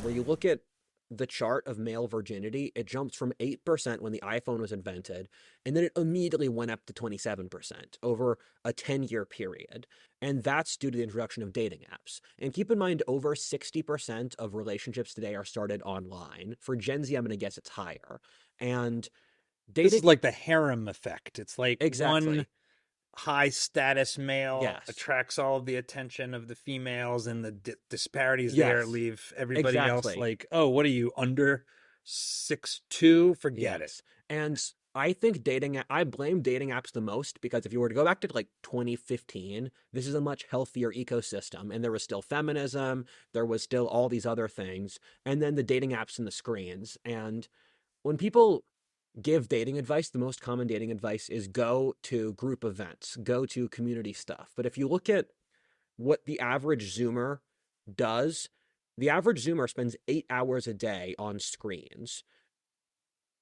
where you look at the chart of male virginity, it jumps from 8% when the iPhone was invented, and then it immediately went up to 27% over a 10-year period. And that's due to the introduction of dating apps. And keep in mind, over 60% of relationships today are started online. For Gen Z, I'm going to guess it's higher. And This dating, is like the harem effect. It's like one exactly. high status male Yes. attracts all of the attention of the females, and the disparities there Yes. leave everybody else Exactly. like, oh, what are you, under 6'2"? Forget it. Yes. And I think I blame dating apps the most because if you were to go back to like 2015, this is a much healthier ecosystem. And there was still feminism, there was still all these other things, and then the dating apps and the screens. And when people give dating advice, the most common dating advice is go to group events, go to community stuff. But if you look at what the average Zoomer does, the average Zoomer spends 8 hours a day on screens.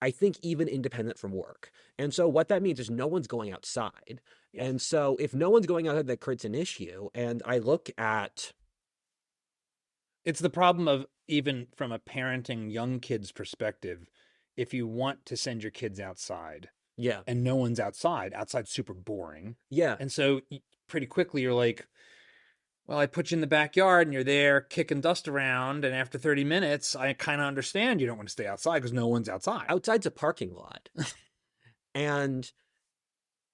I think even independent from work. And so what that means is no one's going outside. Yes. And so if no one's going outside, that creates an issue. And I look at, It's the problem of, even from a parenting young kids perspective, if you want to send your kids outside yeah, and no one's outside's super boring. yeah, And so pretty quickly you're like, well, I put you in the backyard and you're there kicking dust around. And after 30 minutes, I kind of understand you don't want to stay outside because no one's outside. outside's a parking lot. And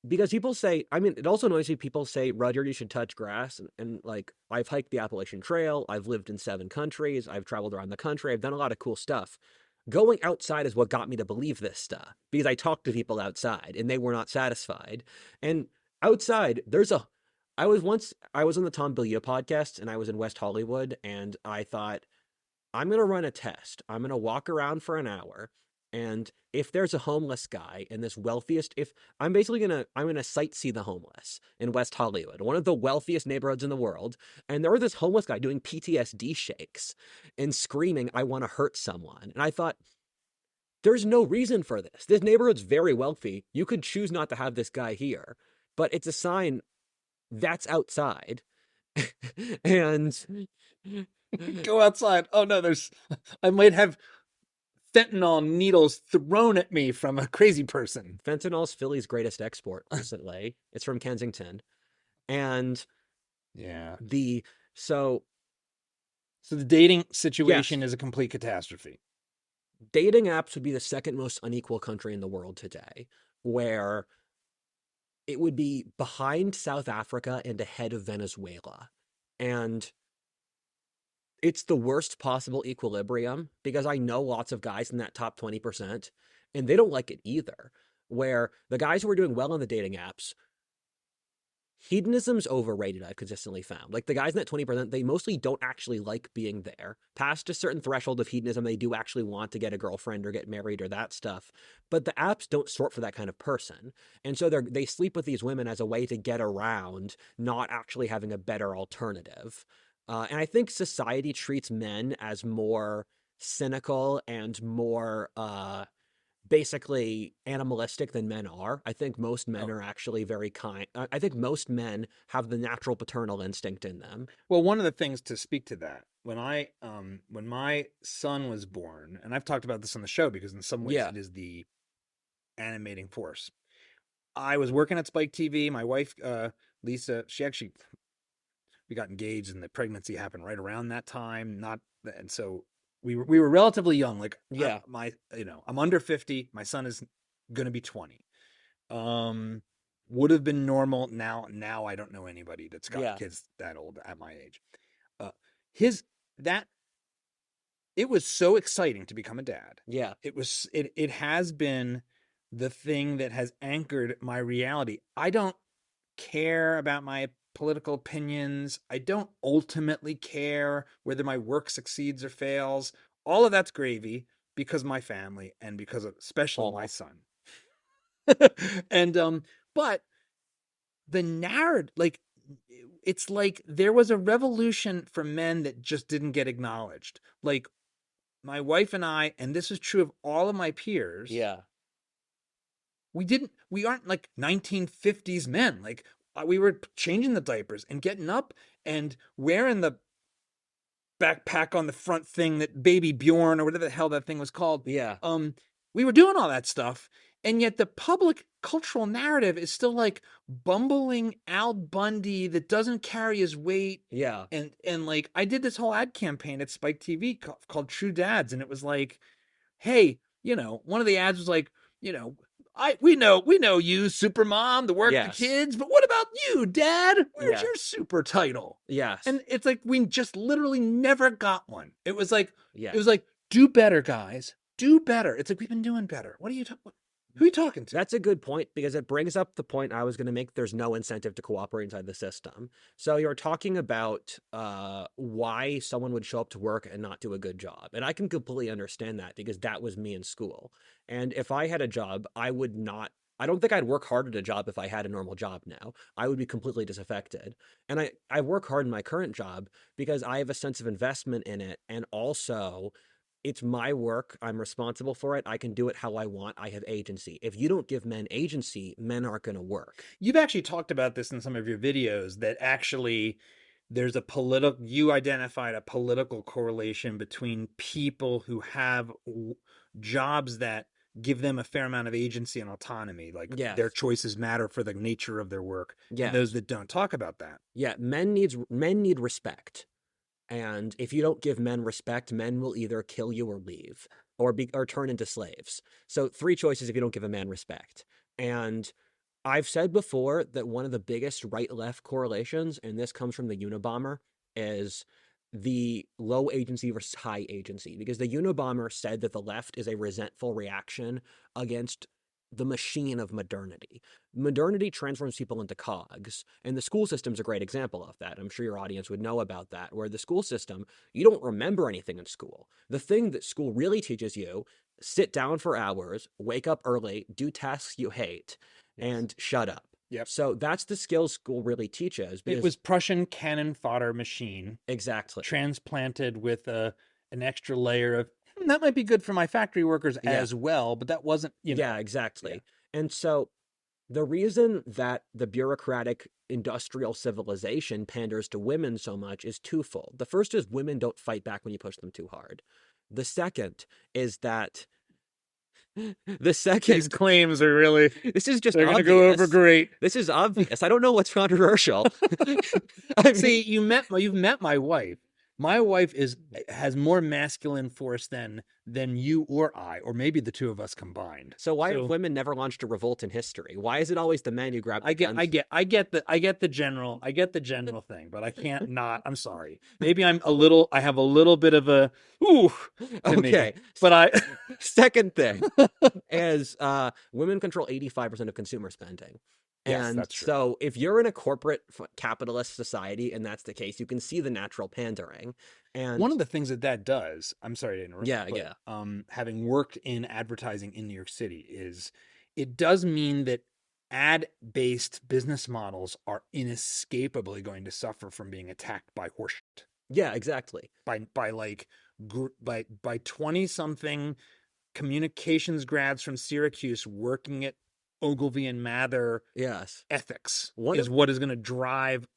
because people say, I mean, it also annoys me, people say, Rudyard, you should touch grass. And like, I've hiked the Appalachian Trail. I've lived in 7 countries. I've traveled around the country. I've done a lot of cool stuff. Going outside is what got me to believe this stuff because I talked to people outside and they were not satisfied. And outside, I was on the Tom Bilyeu podcast and I was in West Hollywood and I thought, I'm going to run a test. I'm going to walk around for an hour. And if there's a homeless guy in this wealthiest, if I'm going to sightsee the homeless in West Hollywood, one of the wealthiest neighborhoods in the world. And there was this homeless guy doing PTSD shakes and screaming, I want to hurt someone. And I thought, there's no reason for this. This neighborhood's very wealthy. You could choose not to have this guy here, but it's a sign that's outside. And Go outside. Oh no, I might have fentanyl needles thrown at me from a crazy person. fentanyl's Philly's greatest export recently. It's from Kensington. And Yeah. the so So the dating yes, situation is a complete catastrophe. dating apps would be the second most unequal country in the world today, where it would be behind South Africa and ahead of Venezuela. And it's the worst possible equilibrium because I know lots of guys in that top 20% and they don't like it either. Where the guys who are doing well on the dating apps, hedonism's overrated, I've consistently found. Like the guys in that 20%, they mostly don't actually like being there. Past a certain threshold of hedonism, they do actually want to get a girlfriend or get married or that stuff. But the apps don't sort for that kind of person. And so they sleep with these women as a way to get around not actually having a better alternative. And I think society treats men as more cynical and more basically animalistic than men are. I think most men Oh. are actually very kind. I think most men have the natural paternal instinct in them. Well, one of the things to speak to that, when my son was born, and I've talked about this on the show because in some ways Yeah. it is the animating force. I was working at Spike TV. My wife, Lisa, we got engaged and the pregnancy happened right around that time. And so we were relatively young. Like Yeah. I'm under 50. My son is going to be 20. Would have been normal. Now I don't know anybody that's got Yeah. kids that old at my age. Uh, his that It was so exciting to become a dad. Yeah. It has been the thing that has anchored my reality. I don't care about my political opinions. I don't ultimately care whether my work succeeds or fails. All of that's gravy because of my family and because of especially my Oh. son. And but the narrative, like, it's like there was a revolution for men that just didn't get acknowledged. Like my wife and I, and this is true of all of my peers, Yeah. we aren't like 1950s men. Like we were changing the diapers and getting up and wearing the backpack on the front thing, that Baby Bjorn or whatever the hell that thing was called. Yeah. We were doing all that stuff, and yet the public cultural narrative is still like bumbling Al Bundy that doesn't carry his weight. Yeah. And like, I did this whole ad campaign at Spike TV called True Dads, and it was like, hey, one of the ads was like, we know you, super mom, the work, the Yes. kids, but what about you, Dad? Where's Yeah. your super title? Yes. And it's like, we just literally never got one. It was like, Yeah. it was like, do better, guys. Do better. It's like, we've been doing better. What are you talking? Who are you talking to? That's a good point, because it brings up the point I was going to make. There's no incentive to cooperate inside the system. So you're talking about why someone would show up to work and not do a good job. And I can completely understand that, because that was me in school. And if I had a job, I don't think I'd work hard at a job if I had a normal job now. I would be completely disaffected. And I work hard in my current job because I have a sense of investment in it. And also, it's my work. I'm responsible for it. I can do it how I want. I have agency. If you don't give men agency, men aren't going to work. You've actually talked about this in some of your videos, that actually there's you identified a political correlation between people who have jobs that give them a fair amount of agency and autonomy, like Yes. their choices matter for the nature of their work. Yes. And those that don't. Talk about that. Yeah, men need respect. And if you don't give men respect, men will either kill you or leave, or turn into slaves. So 3 choices if you don't give a man respect. And I've said before that one of the biggest right-left correlations, and this comes from the Unabomber, is the low agency versus high agency. Because the Unabomber said that the left is a resentful reaction against the machine of modernity. Modernity transforms people into cogs, and the school system's a great example of that. I'm sure your audience would know about that, where the school system, you don't remember anything in school. The thing that school really teaches you, sit down for hours, wake up early, do tasks you hate, and shut up. Yep. So that's the skills school really teaches. It was Prussian cannon fodder machine. Exactly. Transplanted with an extra layer of, that might be good for my factory workers as well, but that wasn't, Yeah, exactly. Yeah. And so the reason that the bureaucratic industrial civilization panders to women so much is twofold. The first is women don't fight back when you push them too hard. The second is that these claims are really, this is just they're going to go over great. This is obvious. I don't know what's controversial. See, you've met my wife. My wife has more masculine force than you or I, or maybe the two of us combined. So why have women never launched a revolt in history? Why is it always the men who grab the guns? I get the general thing, but I can't not. I'm sorry. Maybe I have a little bit of a okay. Me. But second thing is women control 85% of consumer spending. Yes, and that's true. So if you're in a corporate capitalist society and that's the case, you can see the natural pandering. And one of the things that does, I'm sorry to interrupt. Yeah. Having worked in advertising in New York City, is it does mean that ad-based business models are inescapably going to suffer from being attacked by horseshit. Yeah, exactly. By 20-something communications grads from Syracuse working at Ogilvy and Mather. Yes. Ethics is what is going to drive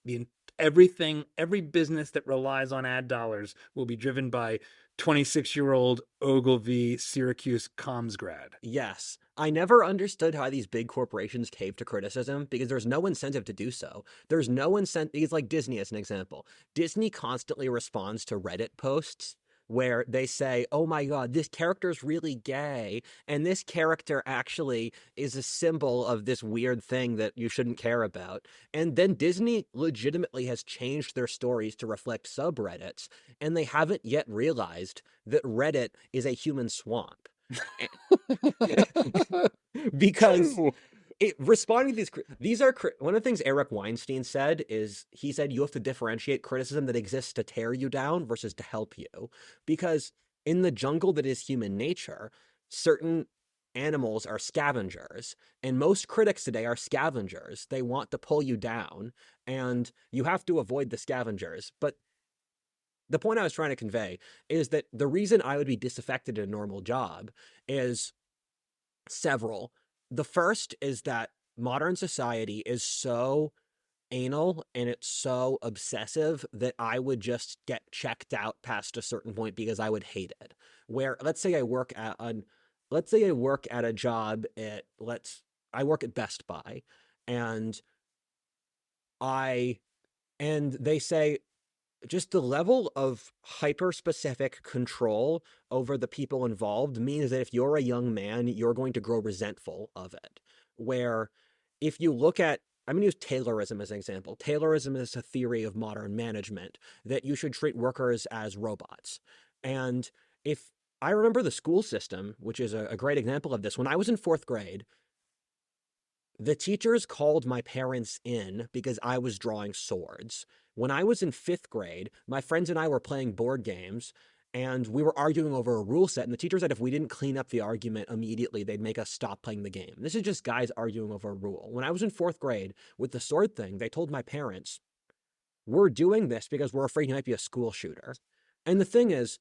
every business that relies on ad dollars will be driven by 26-year-old Ogilvy Syracuse comms grad. Yes. I never understood how these big corporations cave to criticism, because there's no incentive to do so. There's no incentive. It's like Disney as an example. Disney constantly responds to Reddit posts where they say, oh my God, this character's really gay, and this character actually is a symbol of this weird thing that you shouldn't care about. And then Disney legitimately has changed their stories to reflect subreddits, and they haven't yet realized that Reddit is a human swamp. Because responding to these are one of the things Eric Weinstein said is, he said you have to differentiate criticism that exists to tear you down versus to help you, because in the jungle that is human nature, certain animals are scavengers, and most critics today are scavengers. They want to pull you down, and you have to avoid the scavengers. But the point I was trying to convey is that the reason I would be disaffected in a normal job is several. The first is that modern society is so anal and it's so obsessive that I would just get checked out past a certain point because I would hate it. Where let's say I work at a job at I work at Best Buy, and I and they say just the level of hyper-specific control over the people involved means that if you're a young man, you're going to grow resentful of it. Where if you look at, I'm going to use Taylorism as an example. Taylorism is a theory of modern management that you should treat workers as robots. And if I remember the school system, which is a great example of this, when I was in fourth grade, the teachers called my parents in because I was drawing swords. When I was in fifth grade, my friends and I were playing board games, and we were arguing over a rule set, and the teacher said if we didn't clean up the argument immediately, they'd make us stop playing the game. This is just guys arguing over a rule. When I was in fourth grade with the sword thing, they told my parents, we're doing this because we're afraid you might be a school shooter. And the thing is,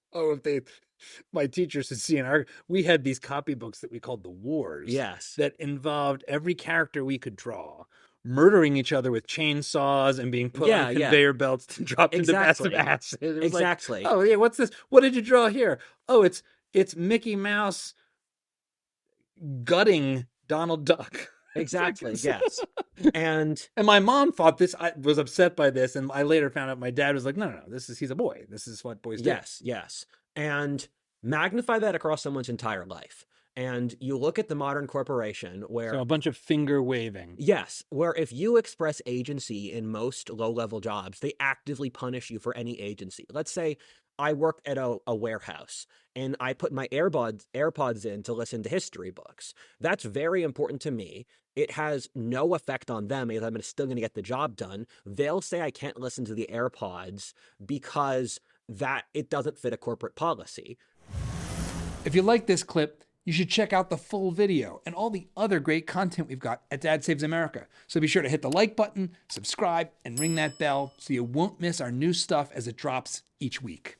my teachers had seen we had these copybooks that we called the wars. yes, that involved every character we could draw murdering each other with chainsaws and being put on conveyor belts and dropped into baths of acid. It was exactly. Like, oh yeah, what's this? What did you draw here? Oh, it's Mickey Mouse gutting Donald Duck. Exactly. Yes. And my mom thought this. I was upset by this, and I later found out my dad was like, no, he's a boy. This is what boys do. Yes. And magnify that across someone's entire life. And you look at the modern corporation where... So a bunch of finger waving. Yes, where if you express agency in most low-level jobs, they actively punish you for any agency. Let's say I work at a warehouse, and I put my AirPods in to listen to history books. That's very important to me. It has no effect on them because I'm still going to get the job done. They'll say I can't listen to the AirPods because it doesn't fit a corporate policy. If you like this clip, you should check out the full video and all the other great content we've got at Dad Saves America. So be sure to hit the like button, subscribe, and ring that bell so you won't miss our new stuff as it drops each week.